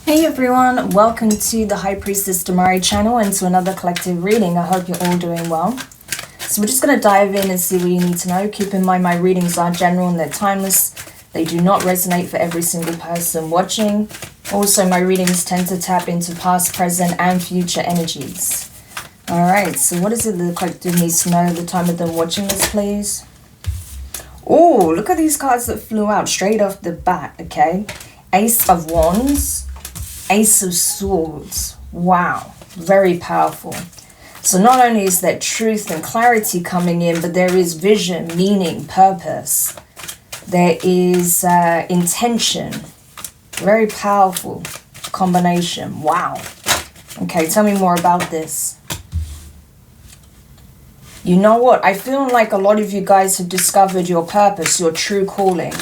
Hey everyone, welcome to the High Priestess Demari channel and to another collective reading. I hope you're all doing well. So we're just going to dive in and see what you need to know. Keep in mind my readings are general and they're timeless. They do not resonate for every single person watching. Also, my readings tend to tap into past, present and future energies. Alright, so what is it the collective needs to know at the time of them watching this, please? Oh, look at these cards that flew out straight off the bat, okay? Ace of Wands. Ace of Swords. Wow, very powerful. So not only is there truth and clarity coming in, but there is vision, meaning, purpose. There is intention. Very powerful combination. Wow. Okay, tell me more about this. You know what? I feel like a lot of you guys have discovered your purpose, your true calling.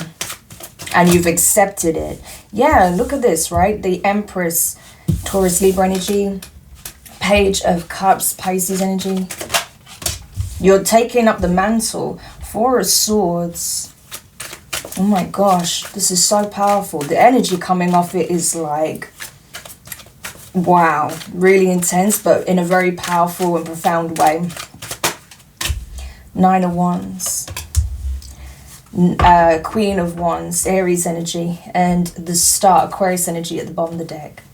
And you've accepted it. Yeah, look at this, right? The Empress, Taurus, Libra energy. Page of Cups, Pisces energy. You're taking up the mantle. Four of Swords. Oh my gosh, this is so powerful. The energy coming off it is like, wow, really intense, but in a very powerful and profound way. Nine of Wands. Queen of Wands, Aries energy, and the Star, Aquarius energy at the bottom of the deck.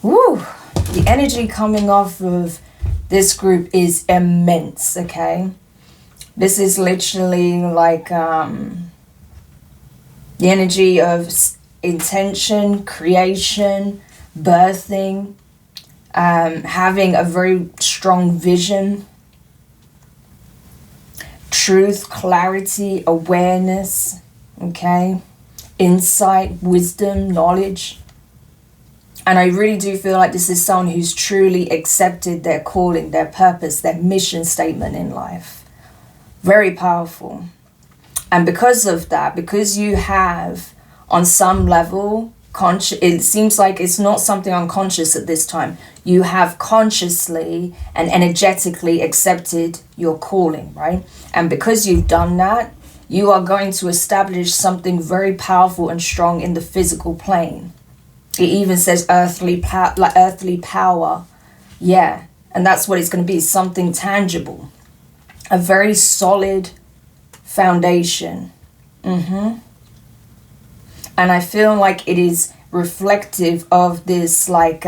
Woo! The energy coming off of this group is immense, okay? This is literally like the energy of intention, creation, birthing, having a very strong vision, truth, clarity, awareness, okay, insight, wisdom, knowledge. And I really do feel like this is someone who's truly accepted their calling, their purpose, their mission statement in life. Very powerful. And because of that, because you have on some level it seems like it's not something unconscious at this time. You have consciously and energetically accepted your calling, right? And because you've done that, you are going to establish something very powerful and strong in the physical plane. It even says earthly power. Yeah, and that's what it's going to be, something tangible. A very solid foundation. And I feel like it is reflective of this, like,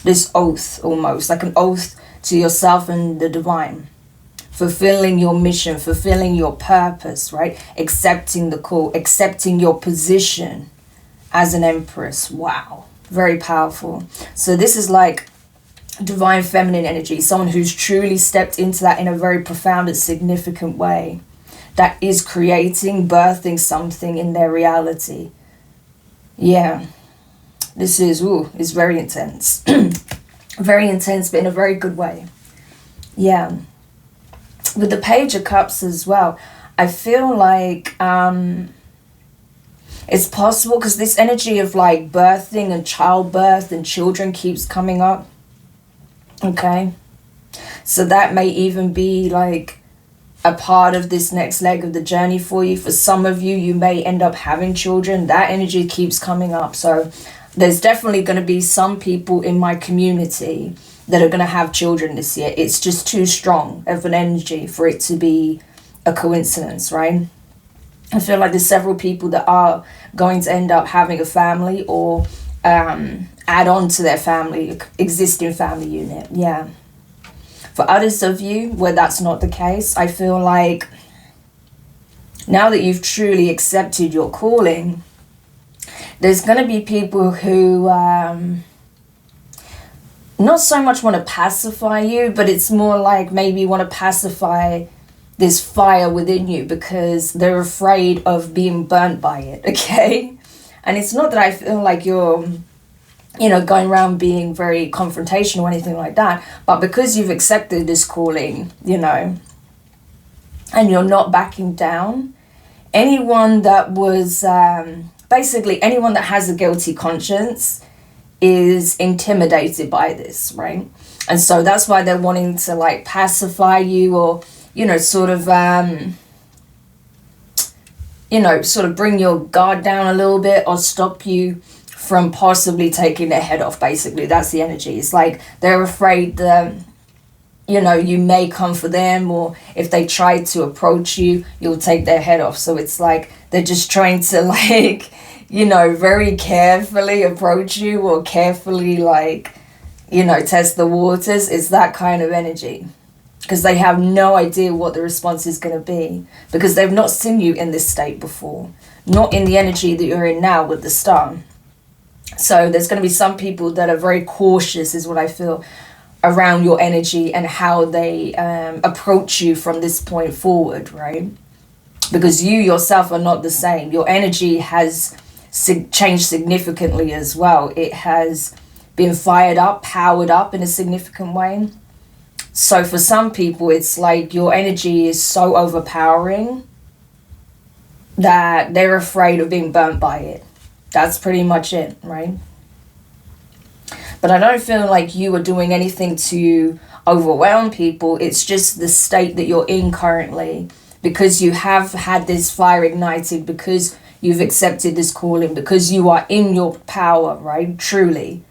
this oath almost, like an oath to yourself and the divine. Fulfilling your mission, fulfilling your purpose, right? Accepting the call, accepting your position as an empress. Wow, very powerful. So this is like divine feminine energy, someone who's truly stepped into that in a very profound and significant way. That is creating, birthing something in their reality. Yeah, this is very intense. Very intense, but in a very good way. Yeah. With the Page of Cups as well, I feel like it's possible, because this energy of like birthing and childbirth and children keeps coming up. Okay. So that may even be like a part of this next leg of the journey for you. For some of you, you may end up having children. That energy keeps coming up. So there's definitely going to be some people in my community that are going to have children this year. It's just too strong of an energy for it to be a coincidence, right? I feel like there's several people that are going to end up having a family or add on to their family, existing family unit. Yeah. For others of you where that's not the case, I feel like now that you've truly accepted your calling, there's going to be people who not so much want to pacify you, but it's more like maybe want to pacify this fire within you because they're afraid of being burnt by it, okay? And it's not that I feel like you're going around being very confrontational or anything like that. But because you've accepted this calling, and you're not backing down, anyone that was, basically anyone that has a guilty conscience is intimidated by this, right? And so that's why they're wanting to like pacify you or, sort of, sort of bring your guard down a little bit or stop you from possibly taking their head off, basically. That's the energy. It's like they're afraid that, you know, you may come for them, or if they try to approach you, you'll take their head off. So it's like they're just trying to, like, you know, very carefully approach you, or carefully, like, you know, test the waters. It's that kind of energy, because they have no idea what the response is going to be, because they've not seen you in this state before, not in the energy that you're in now with the star. So there's going to be some people that are very cautious, is what I feel, around your energy and how they approach you from this point forward, right? Because you yourself are not the same. Your energy has changed significantly as well. It has been fired up, powered up in a significant way. So for some people, it's like your energy is so overpowering that they're afraid of being burnt by it. That's pretty much it, right? But I don't feel like you are doing anything to overwhelm people. It's just the state that you're in currently, because you have had this fire ignited, because you've accepted this calling, because you are in your power, right? Truly.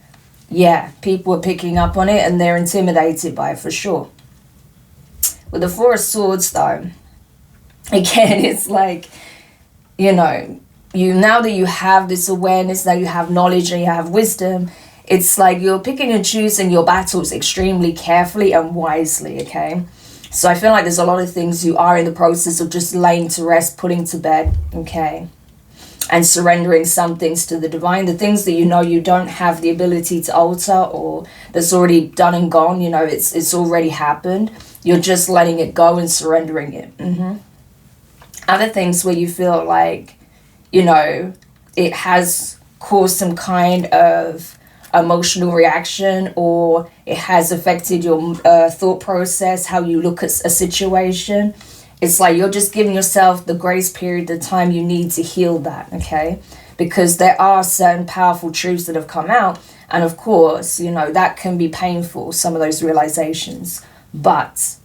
Yeah, people are picking up on it and they're intimidated by it for sure. With the Four of Swords, though, again, it's like, you know, now that you have this awareness, now you have knowledge and you have wisdom, it's like you're picking and choosing your battles extremely carefully and wisely, okay? So I feel like there's a lot of things you are in the process of just laying to rest, putting to bed, okay? And surrendering some things to the divine, the things that you know you don't have the ability to alter, or that's already done and gone, you know, it's already happened. You're just letting it go and surrendering it. Other things where you feel like, you know, it has caused some kind of emotional reaction, or it has affected your thought process, how you look at a situation. It's like you're just giving yourself the grace period, the time you need to heal that, okay? Because there are certain powerful truths that have come out, and of course, you know, that can be painful, some of those realizations, but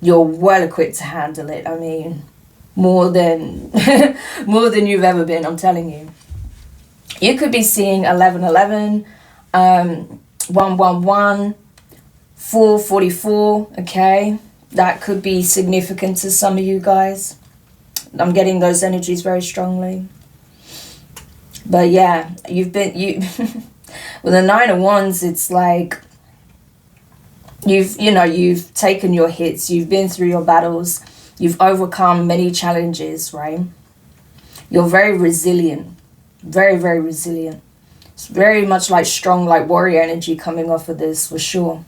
you're well equipped to handle it. I mean, more than you've ever been, I'm telling you. You could be seeing 1111, 111, 444, okay? That could be significant to some of you guys. I'm getting those energies very strongly. But yeah, with the Nine of Wands, it's like you've taken your hits, you've been through your battles, you've overcome many challenges, right? You're very resilient, very, very resilient. It's very much like strong, like warrior energy coming off of this, for sure.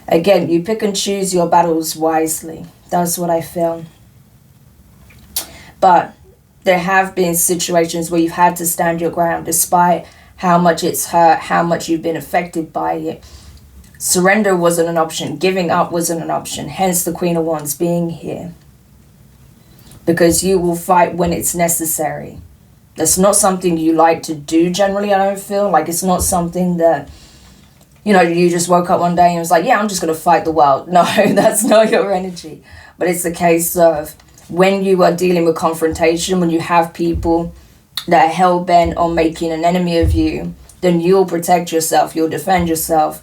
Again, you pick and choose your battles wisely. That's what I feel. But there have been situations where you've had to stand your ground despite how much it's hurt, how much you've been affected by it. Surrender wasn't an option. Giving up wasn't an option. Hence the Queen of Wands being here. Because you will fight when it's necessary. That's not something you like to do generally, I don't feel. Like it's not something that, you know, you just woke up one day and was like, yeah, I'm just going to fight the world. No, that's not your energy. But it's a case of when you are dealing with confrontation, when you have people that are hell-bent on making an enemy of you, then you'll protect yourself, you'll defend yourself,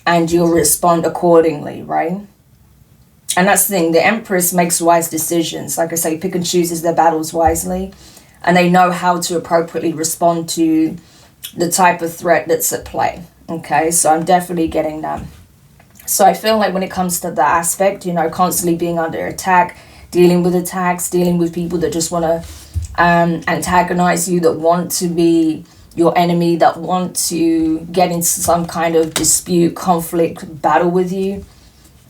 and you'll respond accordingly, right? And that's the thing, the Empress makes wise decisions. Like I say, pick and chooses their battles wisely, and they know how to appropriately respond to the type of threat that's at play. Okay, so I'm definitely getting that. So I feel like when it comes to that aspect, you know, constantly being under attack, dealing with attacks, dealing with people that just want to antagonize you, that want to be your enemy, that want to get into some kind of dispute, conflict, battle with you,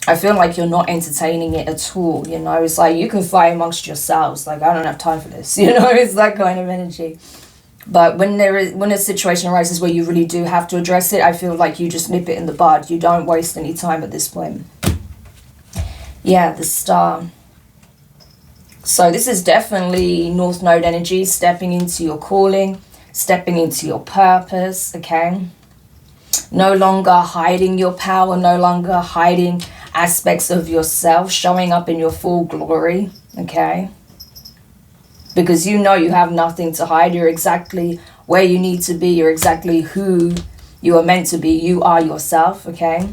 I feel like you're not entertaining it at all, you know. It's like you can fight amongst yourselves. Like, I don't have time for this, you know. It's that kind of energy. But when a situation arises where you really do have to address it, I feel like you just nip it in the bud. You don't waste any time at this point. Yeah, the Star. So this is definitely North Node energy, stepping into your calling, stepping into your purpose, okay? No longer hiding your power, no longer hiding aspects of yourself, showing up in your full glory, okay? Because you know you have nothing to hide. You're exactly where you need to be. You're exactly who you are meant to be. You are yourself, okay?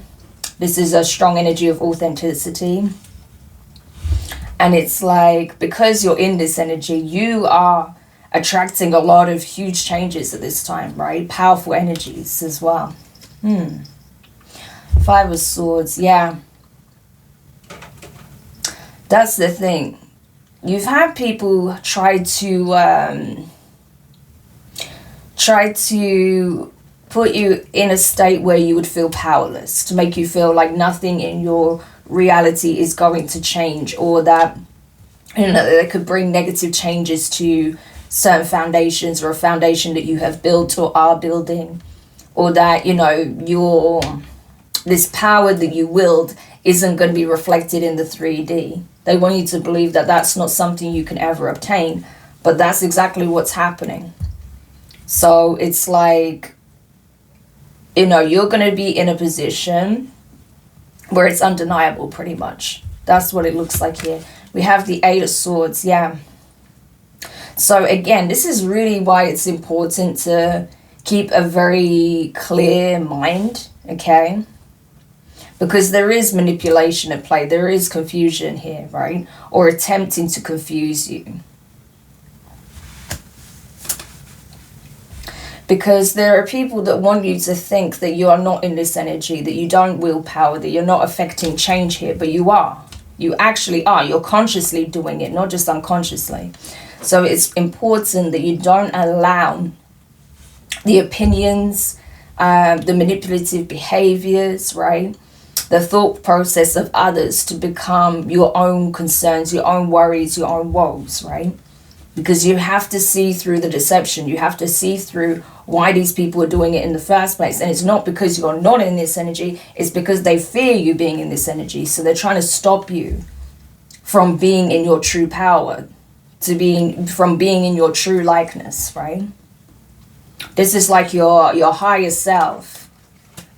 This is a strong energy of authenticity. And it's like, because you're in this energy, you are attracting a lot of huge changes at this time, right? Powerful energies as well. Five of Swords, yeah. That's the thing. You've had people try to put you in a state where you would feel powerless, to make you feel like nothing in your reality is going to change, or that, you know, they could bring negative changes to certain foundations, or a foundation that you have built or are building, or that, you know, this power that you willed isn't going to be reflected in the 3D. They want you to believe that that's not something you can ever obtain, but that's exactly what's happening. So it's like, you know, you're going to be in a position where it's undeniable, pretty much. That's what it looks like here. We have the Eight of Swords, yeah. So again, this is really why it's important to keep a very clear mind, okay? Because there is manipulation at play. There is confusion here, right? Or attempting to confuse you. Because there are people that want you to think that you are not in this energy, that you don't wield power, that you're not affecting change here, but you are. You actually are. You're consciously doing it, not just unconsciously. So it's important that you don't allow the opinions, the manipulative behaviors, right? The thought process of others to become your own concerns, your own worries, your own woes, right? Because you have to see through the deception. You have to see through why these people are doing it in the first place. And it's not because you're not in this energy. It's because they fear you being in this energy. So they're trying to stop you from being in your true power, from being in your true likeness, right? This is like your higher self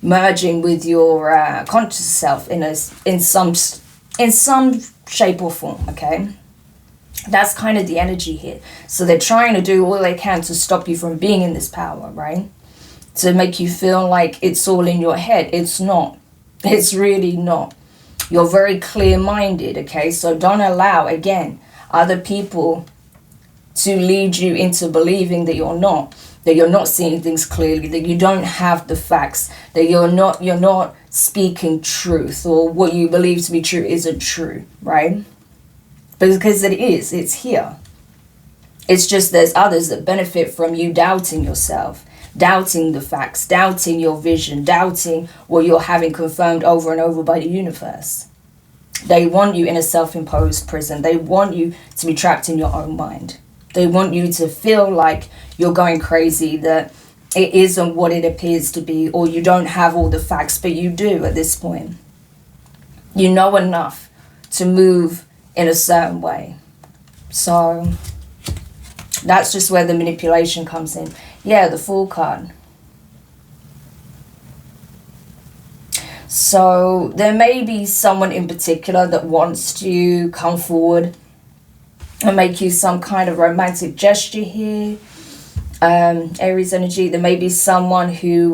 merging with your conscious self in some shape or form, okay? That's kind of the energy here. So they're trying to do all they can to stop you from being in this power, right? To make you feel like it's all in your head. It's not. It's really not. You're very clear-minded, okay? So don't allow, again, other people to lead you into believing that you're not seeing things clearly, that you don't have the facts, that you're not speaking truth, or what you believe to be true isn't true, right? Because it is, it's here. It's just there's others that benefit from you doubting yourself, doubting the facts, doubting your vision, doubting what you're having confirmed over and over by the universe. They want you in a self-imposed prison. They want you to be trapped in your own mind. They want you to feel like you're going crazy, that it isn't what it appears to be, or you don't have all the facts, but you do at this point. You know enough to move in a certain way. So that's just where the manipulation comes in. Yeah, the Fool card. So there may be someone in particular that wants to come forward and make you some kind of romantic gesture here. Aries energy. There may be someone who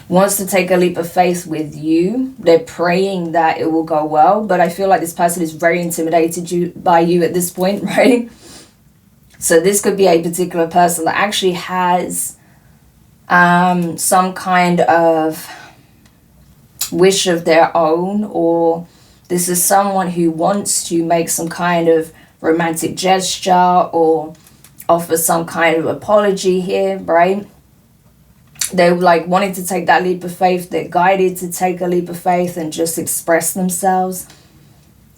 wants to take a leap of faith with you. They're praying that it will go well, but I feel like this person is very intimidated by you at this point, right? So this could be a particular person that actually has some kind of wish of their own, or this is someone who wants to make some kind of romantic gesture or offer some kind of apology here, right? They're like wanting to take that leap of faith. They're guided to take a leap of faith and just express themselves.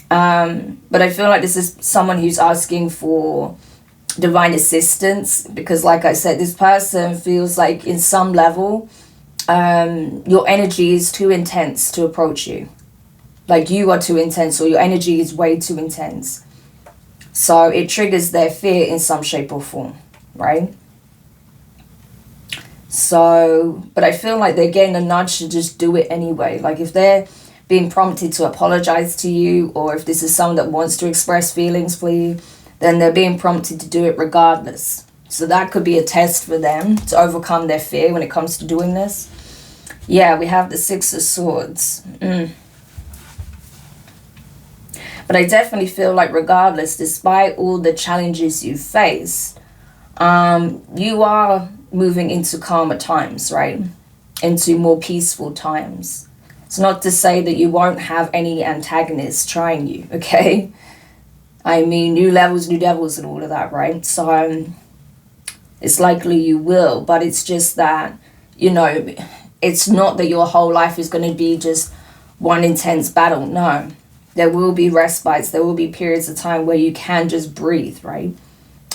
But I feel like this is someone who's asking for divine assistance, because like I said, this person feels like in some level your energy is too intense to approach you. Like you are too intense, or your energy is way too intense. So it triggers their fear in some shape or form, right? So, but I feel like they're getting a nudge to just do it anyway. Like if they're being prompted to apologize to you, or if this is someone that wants to express feelings for you, then they're being prompted to do it regardless. So that could be a test for them to overcome their fear when it comes to doing this. Yeah, we have the Six of Swords. But I definitely feel like regardless, despite all the challenges you face, you are moving into calmer times, right? Into more peaceful times. It's not to say that you won't have any antagonists trying you, okay? I mean, new levels, new devils and all of that, right? So it's likely you will, but it's just that, you know, it's not that your whole life is going to be just one intense battle. No, there will be respites. There will be periods of time where you can just breathe, right?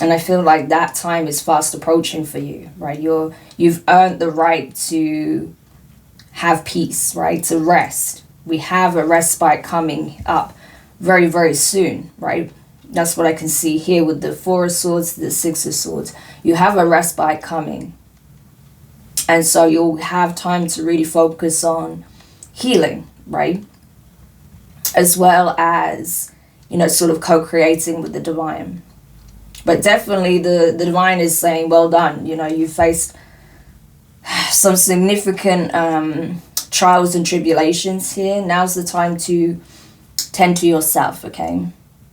And I feel like that time is fast approaching for you, right? You've earned the right to have peace, right? To rest. We have a respite coming up very, very soon, right? That's what I can see here with the Four of Swords, the Six of Swords. You have a respite coming. And so you'll have time to really focus on healing, right? As well as, you know, sort of co-creating with the divine. But definitely the divine is saying, well done. You know, you faced some significant trials and tribulations here. Now's the time to tend to yourself, okay?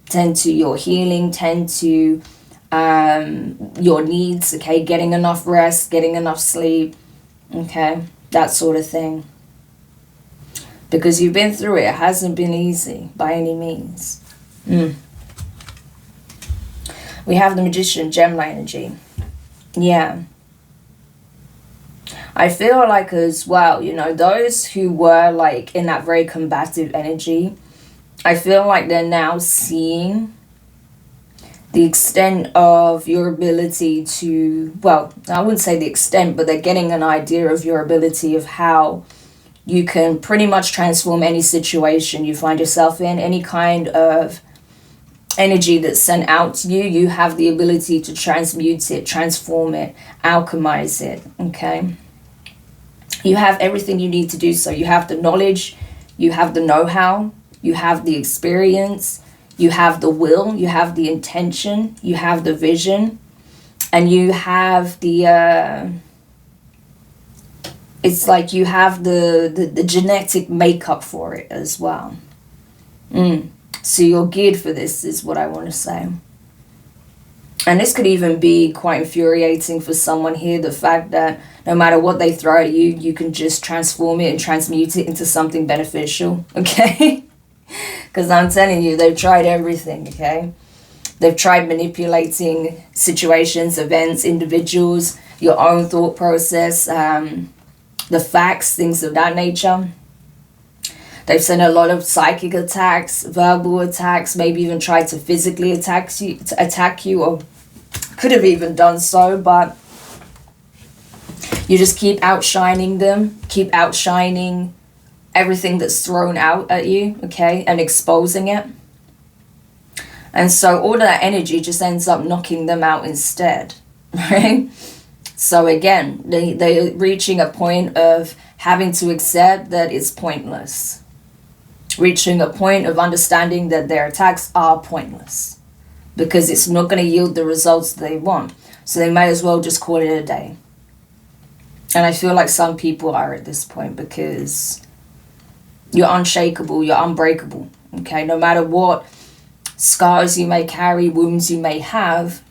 Tend to your healing, tend to your needs, okay? Getting enough rest, getting enough sleep, okay? That sort of thing. Because you've been through it. It hasn't been easy by any means. We have the Magician, Gemini energy. Yeah. I feel like as well, you know, those who were like in that very combative energy, I feel like they're now seeing the extent of your ability to, well, I wouldn't say the extent, but they're getting an idea of your ability of how you can pretty much transform any situation you find yourself in, any kind of energy that's sent out to you. You have the ability to transmute it, transform it, alchemize it, okay? You have everything you need to do so. You have the knowledge, you have the know-how, you have the experience, you have the will, you have the intention, you have the vision, and you have the, it's like you have the genetic makeup for it as well. So you're geared for this, is what I want to say. And this could even be quite infuriating for someone here, the fact that no matter what they throw at you, you can just transform it and transmute it into something beneficial, okay? Because I'm telling you, they've tried everything, okay? They've tried manipulating situations, events, individuals, your own thought process, the facts, things of that nature. They've sent a lot of psychic attacks, verbal attacks, maybe even tried to physically attack you, or could have even done so, but you just keep outshining them, keep outshining everything that's thrown out at you, okay, and exposing it. And so all of that energy just ends up knocking them out instead, right? So again, they're reaching a point of having to accept that it's pointless. Reaching a point of understanding that their attacks are pointless because it's not going to yield the results they want. So they might as well just call it a day. And I feel like some people are at this point because you're unshakable, you're unbreakable, okay? No matter what scars you may carry, wounds you may have,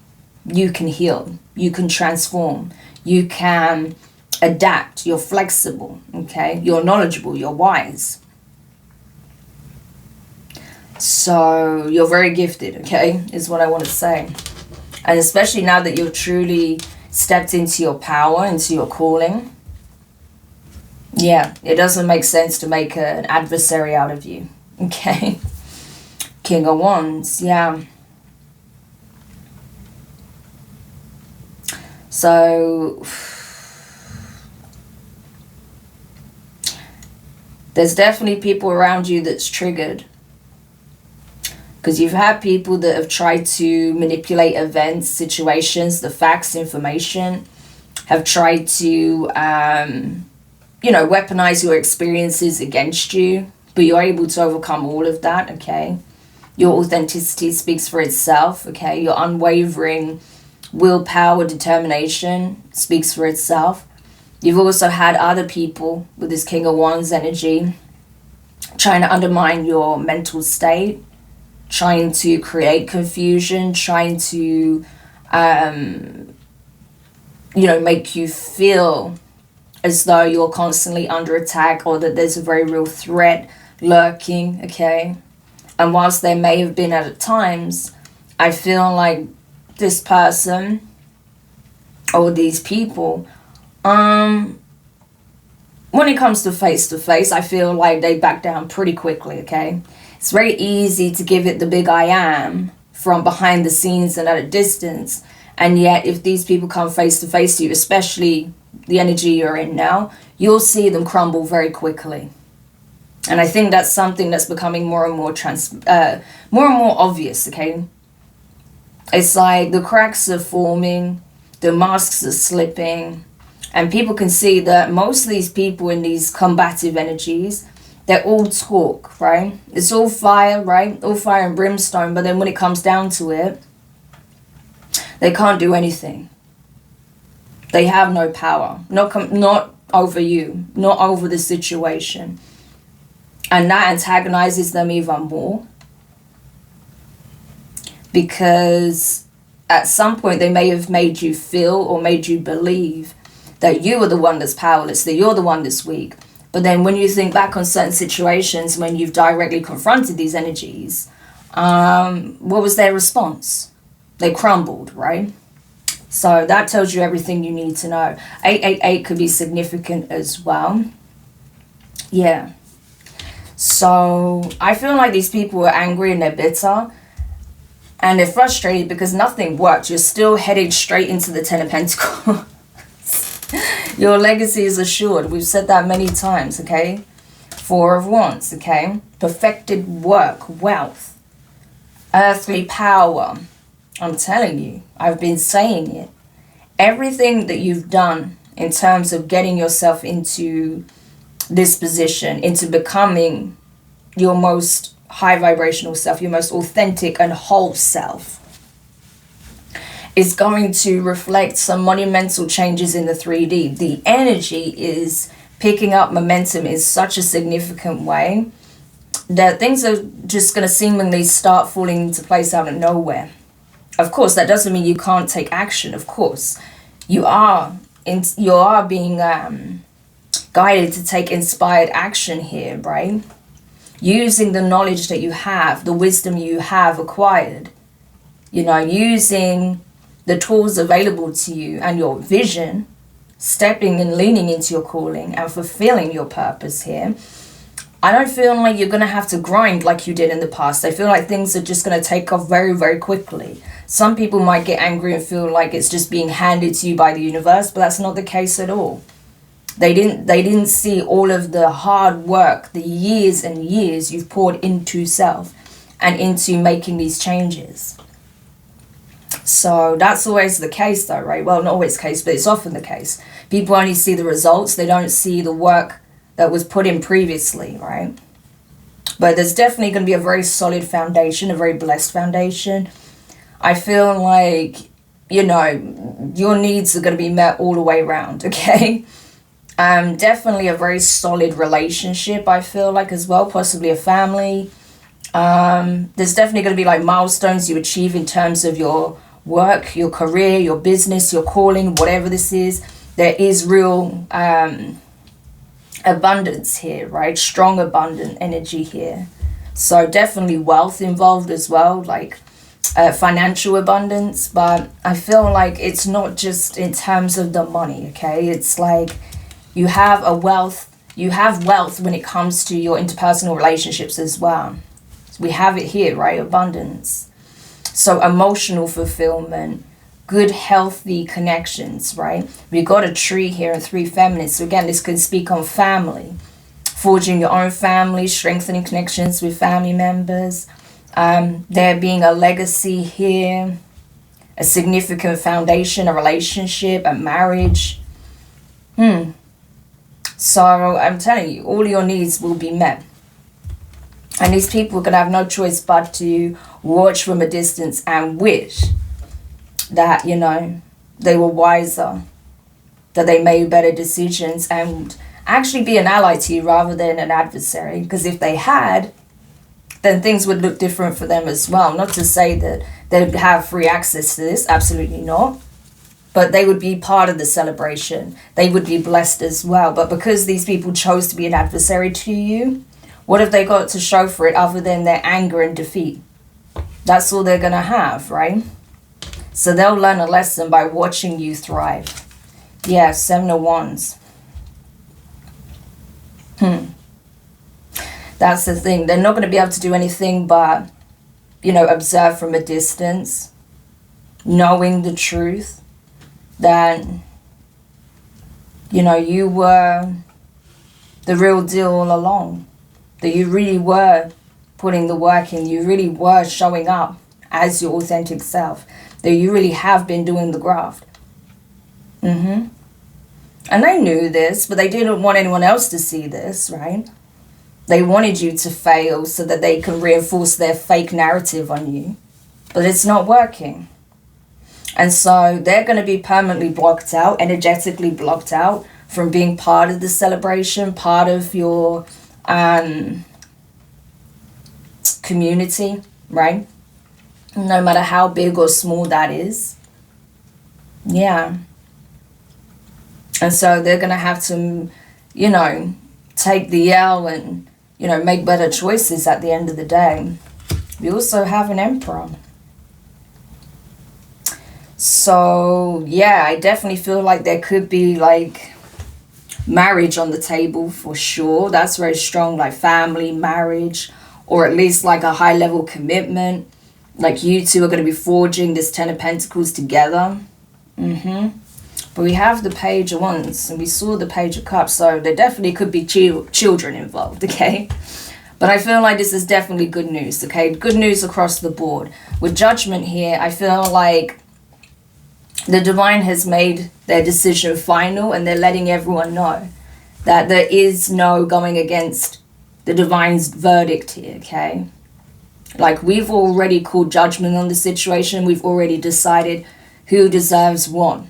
you can heal, you can transform, you can adapt, you're flexible, okay? You're knowledgeable, you're wise. So you're very gifted, okay, is what I want to say. And especially now that you've truly stepped into your power, into your calling, yeah, it doesn't make sense to make an adversary out of you, okay? King of Wands, yeah. So there's definitely people around you that's triggered. Because you've had people that have tried to manipulate events, situations, the facts, information, have tried to, weaponize your experiences against you, but you're able to overcome all of that, okay? Your authenticity speaks for itself, okay? Your unwavering willpower, determination speaks for itself. You've also had other people with this King of Wands energy trying to undermine your mental state, trying to create confusion, trying to, make you feel as though you're constantly under attack or that there's a very real threat lurking, okay? And whilst there may have been at times, I feel like this person or these people, when it comes to face, I feel like they back down pretty quickly, okay? It's very easy to give it the big I am from behind the scenes and at a distance. And yet, if these people come face to face to you, especially the energy you're in now, you'll see them crumble very quickly. And I think that's something that's becoming more and more obvious, okay? It's like the cracks are forming, the masks are slipping, and people can see that most of these people in these combative energies, they're all talk, right? It's all fire, right? All fire and brimstone, but then when it comes down to it, they can't do anything. They have no power, not over you, not over the situation. And that antagonizes them even more. Because at some point they may have made you feel or made you believe that you are the one that's powerless, that you're the one that's weak. But then when you think back on certain situations when you've directly confronted these energies, what was their response? They crumbled, right? So that tells you everything you need to know. 888 could be significant as well. Yeah. So I feel like these people are angry and they're bitter. And they're frustrated because nothing worked. You're still heading straight into the Ten of Pentacles. Your legacy is assured. We've said that many times, okay? Four of Wands, okay? Perfected work, wealth, earthly power. I'm telling you, I've been saying it. Everything that you've done in terms of getting yourself into this position, into becoming your most high vibrational self, your most authentic and whole self, is going to reflect some monumental changes in the 3D. The energy is picking up momentum in such a significant way that things are just going to seemingly start falling into place out of nowhere. Of course, that doesn't mean you can't take action. Of course, you are being guided to take inspired action here, right? Using the knowledge that you have, the wisdom you have acquired, using the tools available to you and your vision, stepping and leaning into your calling and fulfilling your purpose here. I don't feel like you're going to have to grind like you did in the past. I feel like things are just going to take off very, very quickly. Some people might get angry and feel like it's just being handed to you by the universe, but that's not the case at all. They didn't see all of the hard work, the years and years you've poured into self and into making these changes. So that's always the case though, right? Well, not always the case, but it's often the case. People only see the results. They don't see the work that was put in previously, right? But there's definitely going to be a very solid foundation, a very blessed foundation. I feel like, your needs are going to be met all the way around, okay? Definitely a very solid relationship, I feel like, as well, possibly a family. There's definitely going to be like milestones you achieve in terms of your work, your career, your business, your calling, whatever this is. There is real abundance here, right? Strong, abundant energy here. So definitely wealth involved as well, like financial abundance. But I feel like it's not just in terms of the money, okay? It's like you have wealth when it comes to your interpersonal relationships as well. We have it here, right? Abundance. So emotional fulfillment, good, healthy connections, right? We've got a tree here and 3 feminists. So again, this could speak on family, forging your own family, strengthening connections with family members. There being a legacy here, a significant foundation, a relationship, a marriage. So I'm telling you, all your needs will be met. And these people are going to have no choice but to watch from a distance and wish that, you know, they were wiser, that they made better decisions and actually be an ally to you rather than an adversary. Because if they had, then things would look different for them as well. Not to say that they'd have free access to this, absolutely not. But they would be part of the celebration. They would be blessed as well. But because these people chose to be an adversary to you, what have they got to show for it other than their anger and defeat? That's all they're going to have, right? So they'll learn a lesson by watching you thrive. Yeah, 7 of Wands. That's the thing. They're not going to be able to do anything but, you know, observe from a distance, knowing the truth that, you know, you were the real deal all along. That you really were putting the work in. You really were showing up as your authentic self. That you really have been doing the graft. And they knew this, but they didn't want anyone else to see this, right? They wanted you to fail so that they can reinforce their fake narrative on you. But it's not working. And so they're going to be permanently blocked out, energetically blocked out from being part of the celebration, part of your community, right? No matter how big or small that is. Yeah. And so they're going to have to, you know, take the L and, you know, make better choices at the end of the day. We also have an Emperor. So, yeah, I definitely feel like there could be, like, marriage on the table for sure. That's very strong, like family, marriage, or at least, like, a high-level commitment. Like, you two are going to be forging this 10 of Pentacles together. But we have the Page of Wands, and we saw the Page of Cups, so there definitely could be children involved, okay? But I feel like this is definitely good news, okay? Good news across the board. With Judgment here, I feel like the Divine has made their decision final, and they're letting everyone know that there is no going against the Divine's verdict here, okay? Like, we've already called judgment on the situation. We've already decided who deserves what.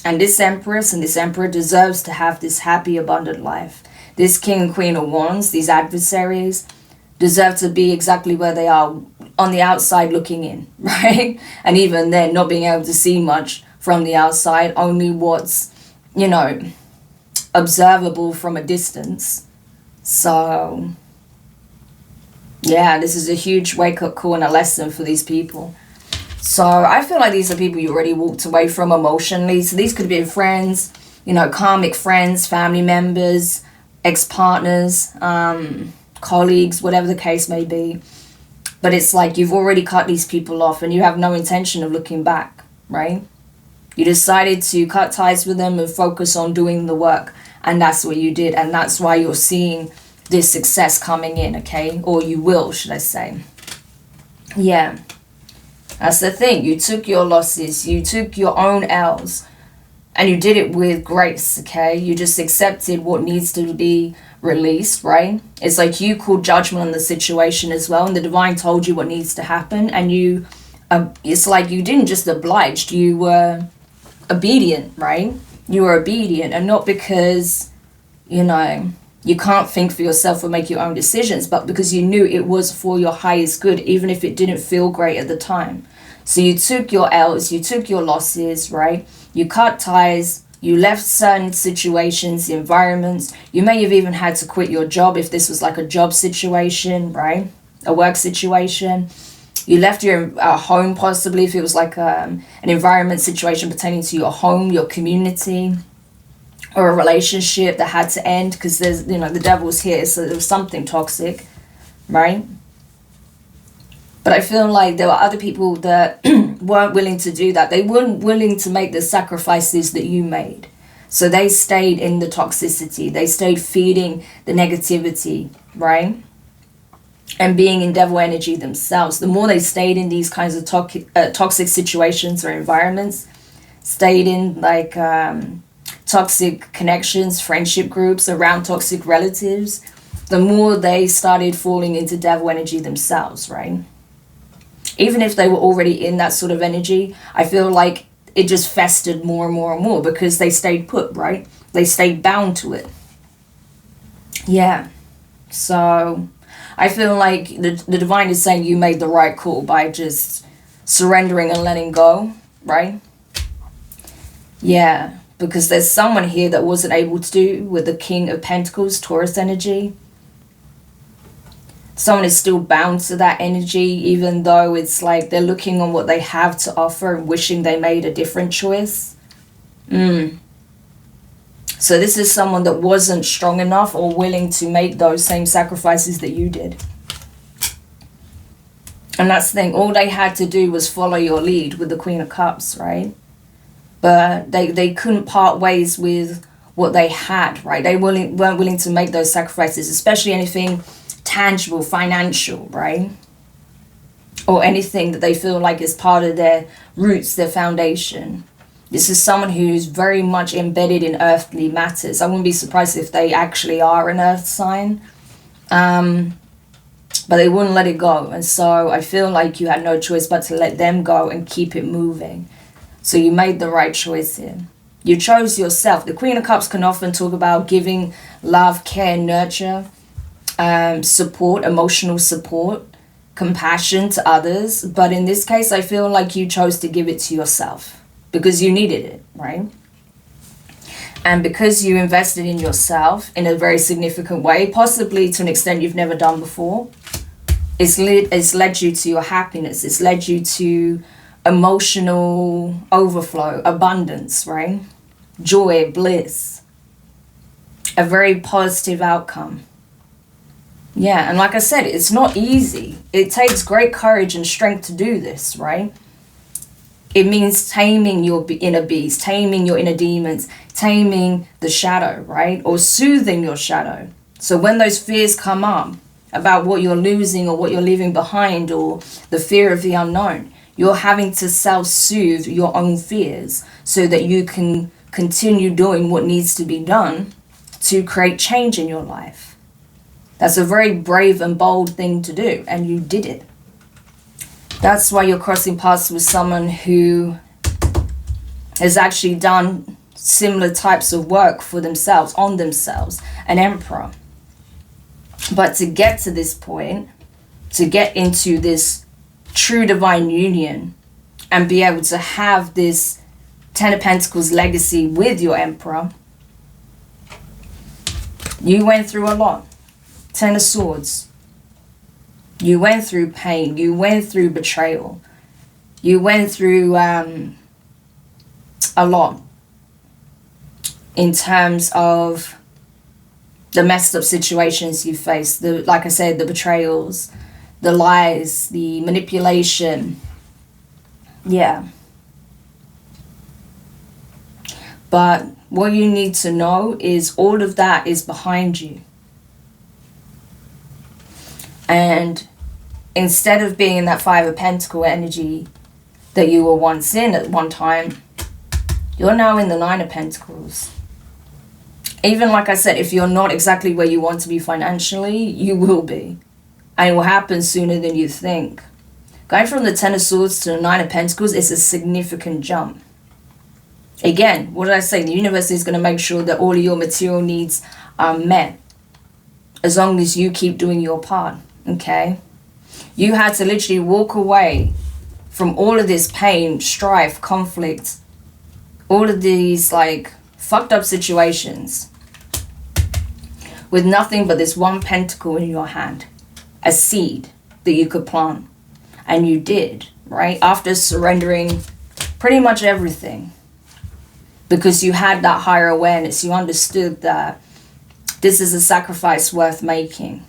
And this Empress and this Emperor deserves to have this happy, abundant life. This King and Queen of Wands, these adversaries, deserve to be exactly where they are on the outside looking in, right? And even then, not being able to see much from the outside, only what's, you know, observable from a distance. So, yeah, this is a huge wake-up call and a lesson for these people. So I feel like these are people you already walked away from emotionally. So these could be friends, you know, karmic friends, family members, ex-partners, colleagues, whatever the case may be. But it's like you've already cut these people off and you have no intention of looking back, right? You decided to cut ties with them and focus on doing the work. And that's what you did. And that's why you're seeing this success coming in, okay? Or you will, should I say. Yeah. That's the thing. You took your losses. You took your own L's. And you did it with grace, okay? You just accepted what needs to be released, right? It's like you called judgment on the situation as well. And the Divine told you what needs to happen. And you, it's like you didn't just oblige. You were obedient, right? You were obedient. And not because, you know, you can't think for yourself or make your own decisions, but because you knew it was for your highest good, even if it didn't feel great at the time. So you took your L's, you took your losses, right? You cut ties, you left certain situations, environments. You may have even had to quit your job if this was like a job situation, right? A work situation. You left your home possibly if it was like an environment situation pertaining to your home, your community, or a relationship that had to end because there's, you know, the devil's here, so there was something toxic, right? But I feel like there were other people that weren't willing to do that. They weren't willing to make the sacrifices that you made. So they stayed in the toxicity. They stayed feeding the negativity, right? And being in devil energy themselves. The more they stayed in these kinds of toxic situations or environments, stayed in like toxic connections, friendship groups, around toxic relatives, the more they started falling into devil energy themselves, right? Even if they were already in that sort of energy, I feel like it just festered more and more and more because they stayed put, right? They stayed bound to it. Yeah. So I feel like the divine is saying you made the right call by just surrendering and letting go, right? Yeah, because there's someone here that wasn't able to do with the King of Pentacles, Taurus energy. Someone is still bound to that energy, even though it's like they're looking on what they have to offer and wishing they made a different choice. So this is someone that wasn't strong enough or willing to make those same sacrifices that you did. And that's the thing, all they had to do was follow your lead with the Queen of Cups, right? But they couldn't part ways with what they had, right? They weren't willing to make those sacrifices, especially anything tangible, financial, right? Or anything that they feel like is part of their roots, their foundation. This is someone who's very much embedded in earthly matters. I wouldn't be surprised if they actually are an earth sign. But they wouldn't let it go. And so I feel like you had no choice but to let them go and keep it moving. So you made the right choice here. You chose yourself. The Queen of Cups can often talk about giving love, care, nurture, support, emotional support, compassion to others. But in this case, I feel like you chose to give it to yourself because you needed it, right? And because you invested in yourself in a very significant way, possibly to an extent you've never done before, it's led you to your happiness. It's led you to emotional overflow, abundance, right? Joy, bliss. A very positive outcome. Yeah, and like I said, it's not easy. It takes great courage and strength to do this, right? It means taming your inner beast, taming your inner demons, taming the shadow, right? Or soothing your shadow. So when those fears come up about what you're losing or what you're leaving behind or the fear of the unknown, you're having to self-soothe your own fears so that you can continue doing what needs to be done to create change in your life. That's a very brave and bold thing to do, and you did it. That's why you're crossing paths with someone who has actually done similar types of work for themselves, on themselves, an emperor. But to get to this point, to get into this true divine union and be able to have this Ten of Pentacles legacy with your emperor, you went through a lot. Ten of Swords. You went through pain. You went through betrayal. You went through a lot in terms of the messed up situations you faced. Like I said, the betrayals, the lies, the manipulation. Yeah. But what you need to know is all of that is behind you. And instead of being in that Five of Pentacles energy that you were once in at one time, you're now in the Nine of Pentacles. Even like I said, if you're not exactly where you want to be financially, you will be. And it will happen sooner than you think. Going from the Ten of Swords to the Nine of Pentacles is a significant jump. Again, what did I say? The universe is going to make sure that all of your material needs are met. As long as you keep doing your part. Okay? You had to literally walk away from all of this pain, strife, conflict, all of these like fucked up situations with nothing but this one pentacle in your hand, a seed that you could plant. And you did, right? After surrendering pretty much everything, because you had that higher awareness. You understood that this is a sacrifice worth making.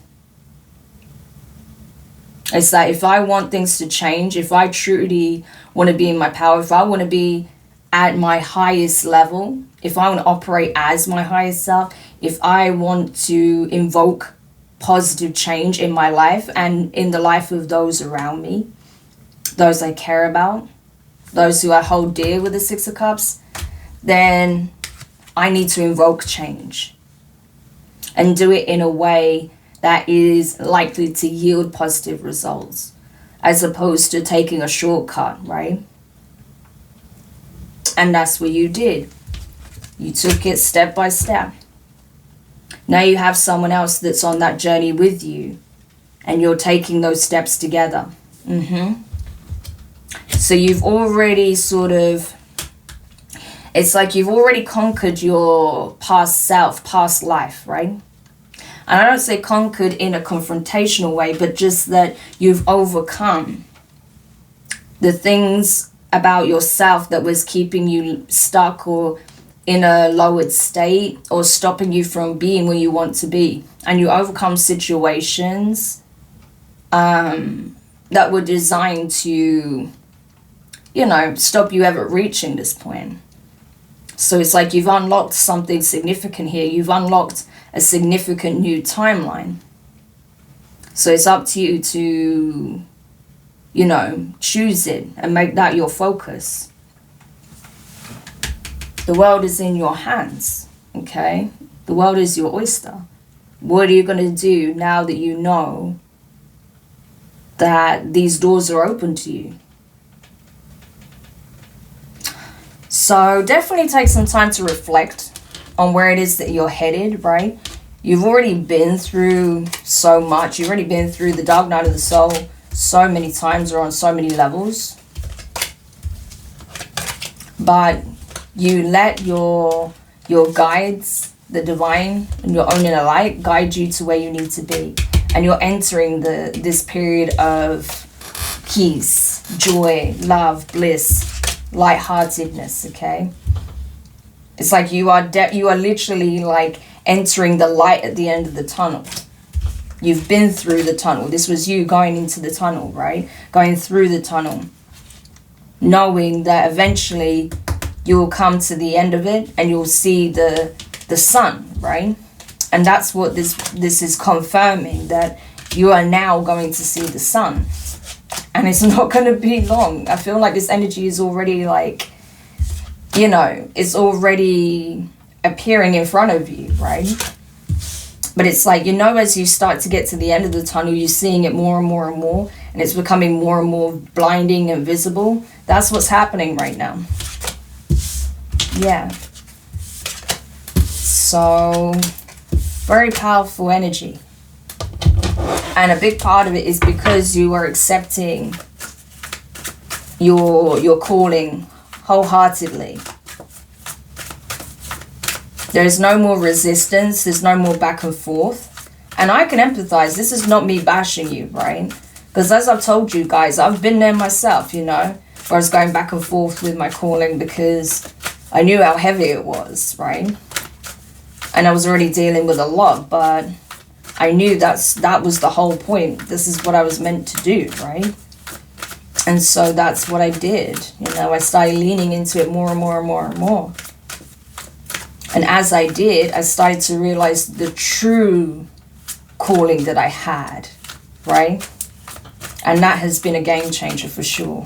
It's that if I want things to change, if I truly want to be in my power, if I want to be at my highest level, if I want to operate as my highest self, if I want to invoke positive change in my life and in the life of those around me, those I care about, those who I hold dear with the Six of Cups, then I need to invoke change and do it in a way that is likely to yield positive results, as opposed to taking a shortcut, right? And that's what you did. You took it step by step. Now you have someone else that's on that journey with you, and you're taking those steps together. So you've already sort of, it's like you've already conquered your past self, past life, right? And I don't say conquered in a confrontational way, but just that you've overcome the things about yourself that was keeping you stuck or in a lowered state or stopping you from being where you want to be. And you overcome situations that were designed to, you know, stop you ever reaching this point. So it's like you've unlocked something significant here. You've unlocked a significant new timeline. So it's up to you to, you know, choose it and make that your focus. The world is in your hands, okay? The world is your oyster. What are you going to do now that you know that these doors are open to you? So definitely take some time to reflect on where it is that you're headed, right? You've already been through so much. You've already been through the dark night of the soul so many times or on so many levels. But you let your guides, the divine and your own inner light, guide you to where you need to be. And you're entering this period of peace, joy, love, bliss, lightheartedness, okay? It's like you are literally like entering the light at the end of the tunnel. You've been through the tunnel. This was you going into the tunnel, right? Going through the tunnel, knowing that eventually you will come to the end of it and you'll see the sun, right? And that's what this is confirming, that you are now going to see the sun. And it's not going to be long. I feel like this energy is already like, you know, it's already appearing in front of you, right? But it's like, you know, as you start to get to the end of the tunnel, you're seeing it more and more and more, and it's becoming more and more blinding and visible. That's what's happening right now. Yeah. So, very powerful energy. And a big part of it is because you are accepting your calling wholeheartedly. There's no more resistance. There's no more back and forth. And I can empathize. This is not me bashing you, right? Because as I've told you guys, I've been there myself, you know, where I was going back and forth with my calling because I knew how heavy it was, right? And I was already dealing with a lot, but I knew that was the whole point. This is what I was meant to do, right? And so that's what I did. You know, I started leaning into it more and more and more and more. And as I did, I started to realize the true calling that I had, right? And that has been a game changer for sure.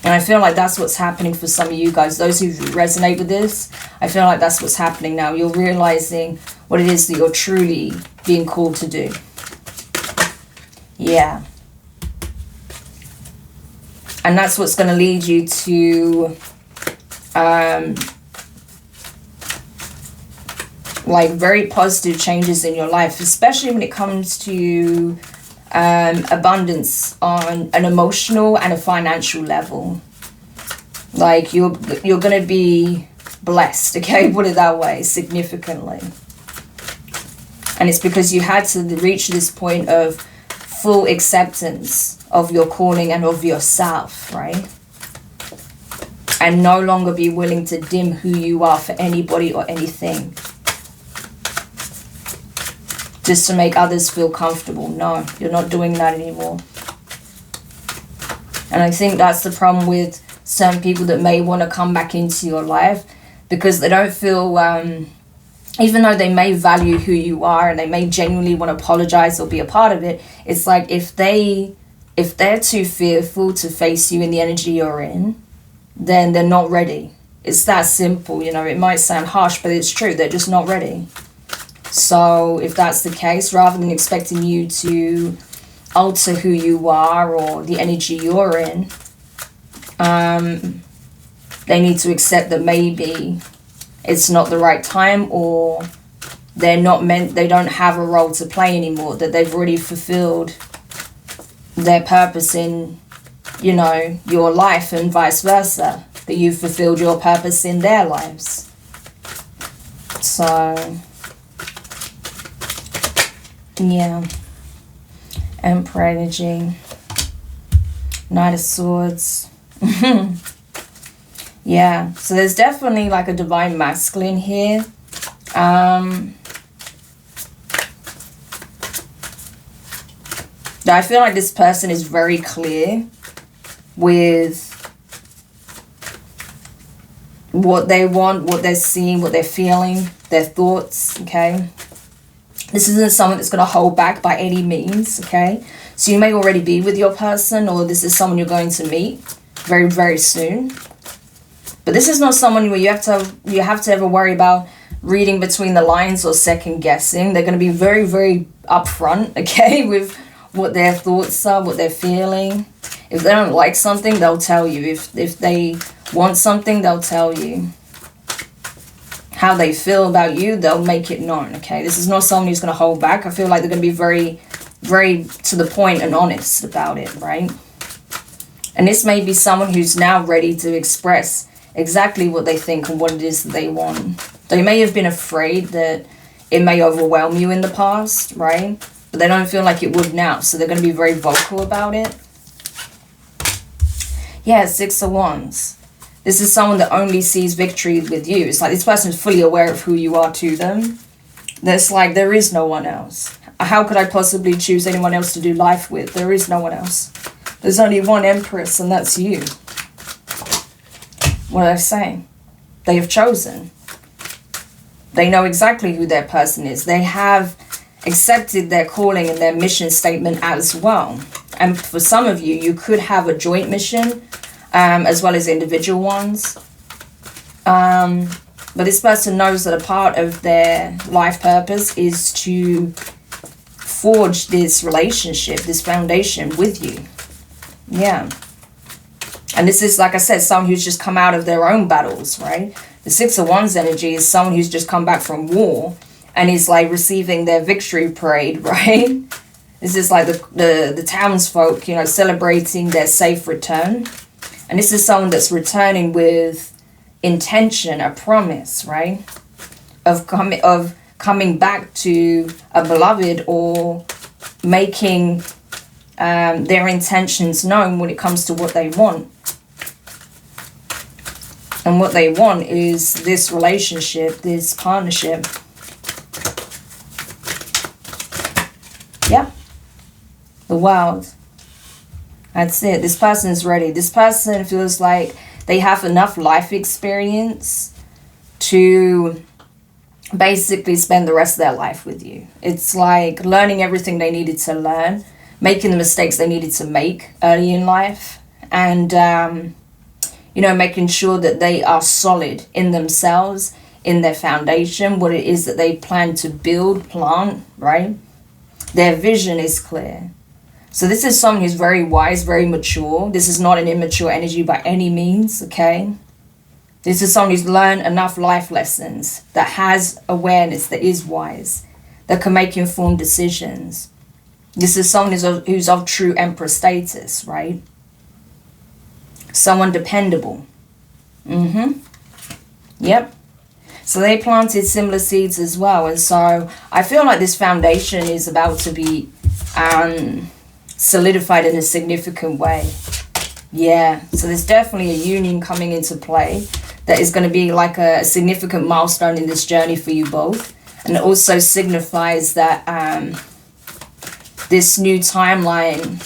And I feel like that's what's happening for some of you guys. Those who resonate with this, I feel like that's what's happening now. You're realizing what it is that you're truly being called to do. Yeah. And that's what's going to lead you to like very positive changes in your life, especially when it comes to abundance on an emotional and a financial level. Like you're going to be blessed, okay, put it that way, significantly. And it's because you had to reach this point of full acceptance of your calling and of yourself, right? And no longer be willing to dim who you are for anybody or anything, just to make others feel comfortable. No, you're not doing that anymore. And I think that's the problem with some people that may want to come back into your life, because they don't feel, even though they may value who you are and they may genuinely want to apologize or be a part of it, it's like if they're too fearful to face you in the energy you're in, then they're not ready. It's that simple, you know. It might sound harsh, but it's true. They're just not ready. So if that's the case, rather than expecting you to alter who you are or the energy you're in, they need to accept that maybe it's not the right time, or they don't have a role to play anymore, that they've already fulfilled their purpose in, you know, your life, and vice versa, that you've fulfilled your purpose in their lives. So, yeah. Emperor energy. Knight of Swords. Yeah, so there's definitely like a divine masculine here. I feel like this person is very clear with what they want, what they're seeing, what they're feeling, their thoughts, okay? This isn't someone that's going to hold back by any means, okay? So you may already be with your person, or this is someone you're going to meet very, very soon. But this is not someone where you have to ever worry about reading between the lines or second guessing. They're going to be very, very upfront, okay, with what their thoughts are, what they're feeling. If they don't like something, they'll tell you. If they want something, they'll tell you. How they feel about you, they'll make it known, okay? This is not someone who's going to hold back. I feel like they're going to be very, very to the point and honest about it, right? And this may be someone who's now ready to express exactly what they think and what it is that they want. They may have been afraid that it may overwhelm you in the past, right? But they don't feel like it would now, so they're going to be very vocal about it. Yeah, Six of Wands. This is someone that only sees victory with you. It's like this person is fully aware of who you are to them. There's like, there is no one else. How could I possibly choose anyone else to do life with? There is no one else. There's only one Empress, and that's you. What did I say? They have chosen. They know exactly who their person is. They have accepted their calling and their mission statement as well. And for some of you, you could have a joint mission, as well as individual ones. But this person knows that a part of their life purpose is to forge this relationship, this foundation with you. Yeah. And this is, like I said, someone who's just come out of their own battles, right? The Six of Wands energy is someone who's just come back from war and is like receiving their victory parade, right? This is like the townsfolk, you know, celebrating their safe return. And this is someone that's returning with intention, a promise, right? Of coming back to a beloved, or making their intentions known when it comes to what they want. And what they want is this relationship, this partnership. Yeah. The World. That's it. This person is ready. This person feels like they have enough life experience to basically spend the rest of their life with you. It's like learning everything they needed to learn, making the mistakes they needed to make early in life, and, you know, making sure that they are solid in themselves, in their foundation, what it is that they plan to build, plant, right? Their vision is clear. So this is someone who's very wise, very mature. This is not an immature energy by any means, okay? This is someone who's learned enough life lessons, that has awareness, that is wise, that can make informed decisions. This is someone who's of true Emperor status, right? Someone dependable. Yep. So they planted similar seeds as well. And so I feel like this foundation is about to be solidified in a significant way. Yeah. So there's definitely a union coming into play that is going to be like a significant milestone in this journey for you both. And it also signifies that this new timeline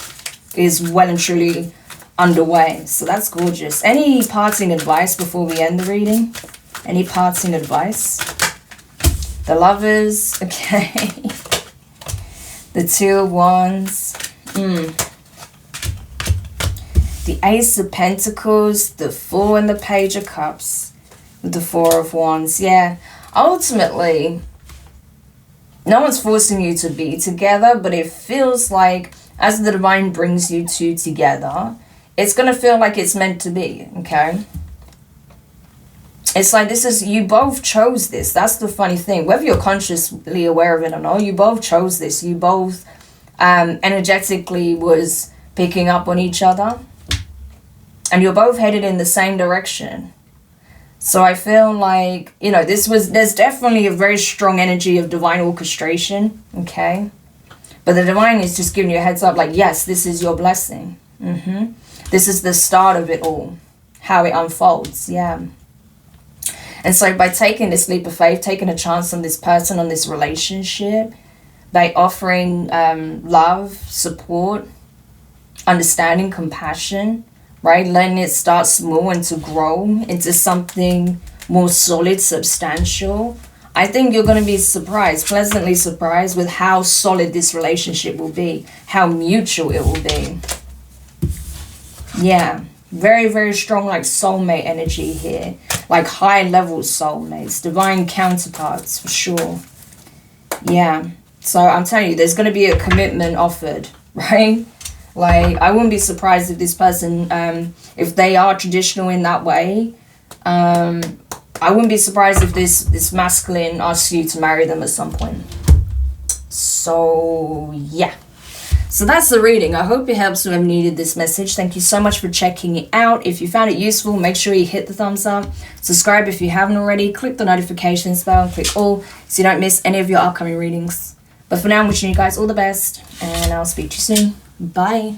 is well and truly underway. So that's gorgeous. Any parting advice before we end the reading? Any parting advice? The Lovers. Okay. The Two of Wands. The Ace of Pentacles, the Fool, and the Page of Cups. With the Four of Wands. Yeah. Ultimately, no one's forcing you to be together, but it feels like as the divine brings you two together, it's going to feel like it's meant to be, okay? It's like this is, you both chose this. That's the funny thing. Whether you're consciously aware of it or not, you both chose this. You both energetically was picking up on each other. And you're both headed in the same direction. So I feel like, you know, there's definitely a very strong energy of divine orchestration, okay? But the divine is just giving you a heads up, like, yes, this is your blessing. This is the start of it all, how it unfolds, yeah. And so by taking this leap of faith, taking a chance on this person, on this relationship, by offering love, support, understanding, compassion, right? Letting it start small and to grow into something more solid, substantial. I think you're going to be surprised, pleasantly surprised with how solid this relationship will be, how mutual it will be. Yeah, very, very strong, like soulmate energy here, like high level soulmates, divine counterparts for sure. Yeah, so I'm telling you, there's going to be a commitment offered, right? Like, I wouldn't be surprised if this person, if they are traditional in that way, I wouldn't be surprised if this masculine asks you to marry them at some point. So, yeah. So that's the reading. I hope it helps whoever needed this message. Thank you so much for checking it out. If you found it useful, make sure you hit the thumbs up. Subscribe if you haven't already. Click the notifications bell and click all so you don't miss any of your upcoming readings. But for now, I'm wishing you guys all the best, and I'll speak to you soon. Bye.